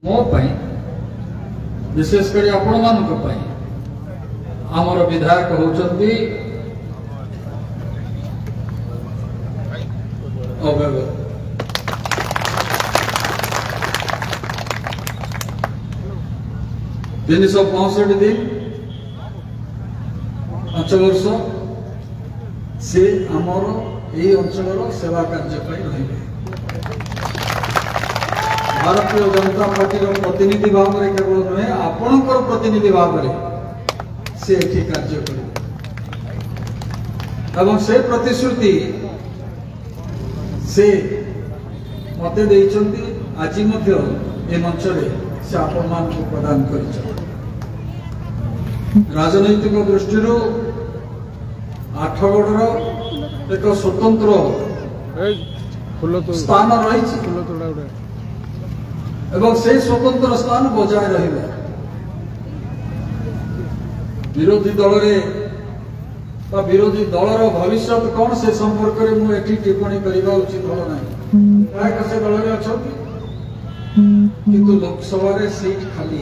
मो विशेषकर आपण मान आमर विधायक होचंती अवय 365 दिन 5 वर्ष से आमर यही अंचल सेवा कार्य रही भारतीय जनता पार्टी प्रतिनिधि भाव में केवल नुहे आपणकर प्रतिनिधि भाव में से एठी कार्य कर से प्रतिश्रुति से मते देइछंती आज मध्य ए मंच से आपण मान को प्रदान कर राजनैतिक दृष्टि आठगढ़ एक स्वतंत्र स्थान रही एवं से स्वतंत्र स्थान बजाय रही विरोधी दल विरोधी दलर भविष्य कौन से संपर्क में मुझे टिप्पणी करने उचित भल ना से दल में अच्छा किंतु लोकसभा रे सीट खाली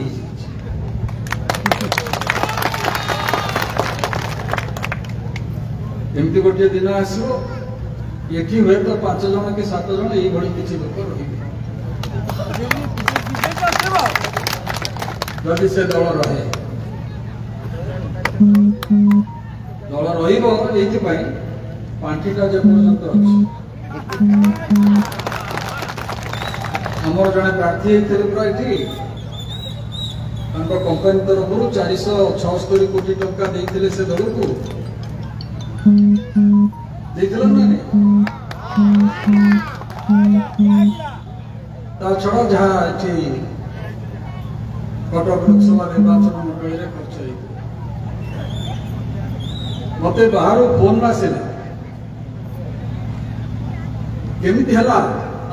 एमती गोटे दिन आसो ये हुए तो 5 जन कि 7 जन ये किसी लोक रही से दल रहे दल रही पांठीटा जो पर्यंत आमर जड़े प्रार्थी होता ये कंपनी तरफ 476 कोटी टंका देते से दल को छड़ा जहाँ कटक लोकसभा निर्वाचन मंडल में खर्च मत बाहर फोन आसला केमिति हला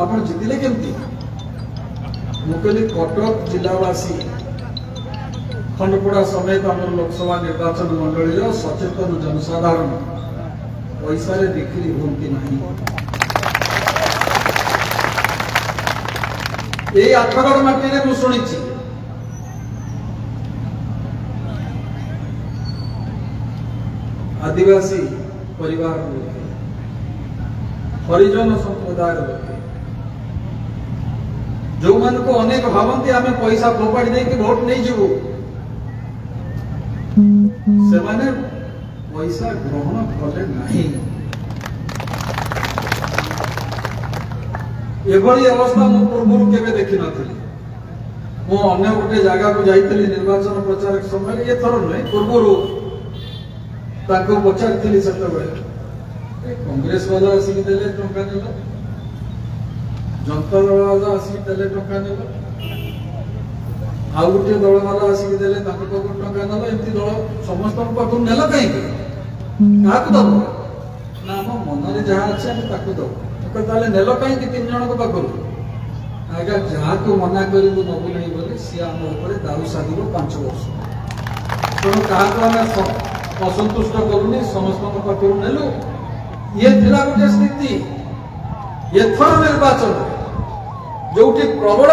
आपण जितिले केमिति मुकली कटक जिलावासी खंडपड़ा समेत आम लोकसभा निर्वाचन मंडल सचेतन जनसाधारण पैसा रे बिक्री होती नहीं ये आठगढ़ माटी में शुणी आदिवासी परिवार लोग हरिजन संप्रदाय लोग जो मान को अनेक भावती आम पैसा फोपाड़ी दे भोट नहीं जीवु से माने पैसा ग्रहण कले नहीं एभली अवस्था मु पूर्व केवे देखि नथिली मु अन्य गोटे जगह को जाइतली निर्वाचन प्रचार समय ये थर नुहे पूर्व ताको पचारि कांग्रेस वाला आसिक देले टंका नेल जनता दल वाला आसिक देले टंका नेल आ गोटे दल वाला आसिक देले ताको टंका नेल एमती दल समस्त पाखु नेल कहीं क्या दब ना आम मन जहाँ अच्छे ताको दब ताले नेल कहीं 3 जन पाखु आज्ञा जहाँ को मना कर नबू नहीं बोले सी आम दाऊ साधु 5 वर्ष तेणु क्या असंतुष्ट करूनी समस्त पाखु नेलु ये गोटे स्थिति एथर निर्वाचन जो प्रबल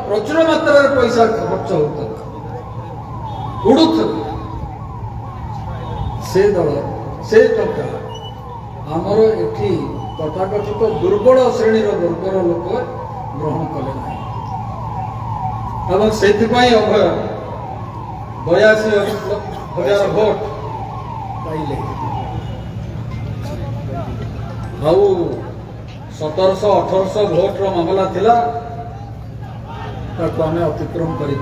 प्रचुर मात्रा पैसा खर्च होता उड़ू से दल से टंका आमर एठी तथाकथित दुर्बल श्रेणी वर्गर लोक ग्रहण कले ना से अभय 82,000 भोट पाइले 1700-1800 भोट रो मामला थिला ताको हमें अतिक्रम करि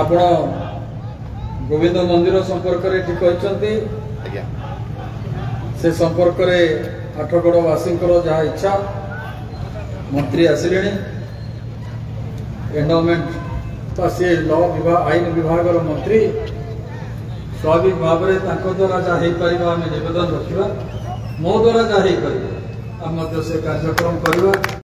आपण गोविंद मंदिर संपर्क रे ठीक कहचंती से संपर्क रे आठगढ़ वासी जहाँ इच्छा मंत्री आसिले एंडोमेंट तो सी लॉ विभाग आईन विभाग मंत्री स्वाभाविक भाव में द्वारा जहाँ हो पार आम निवेदन रखा मो द्वारा जहाँ हो पार आम से कार्यक्रम करवा।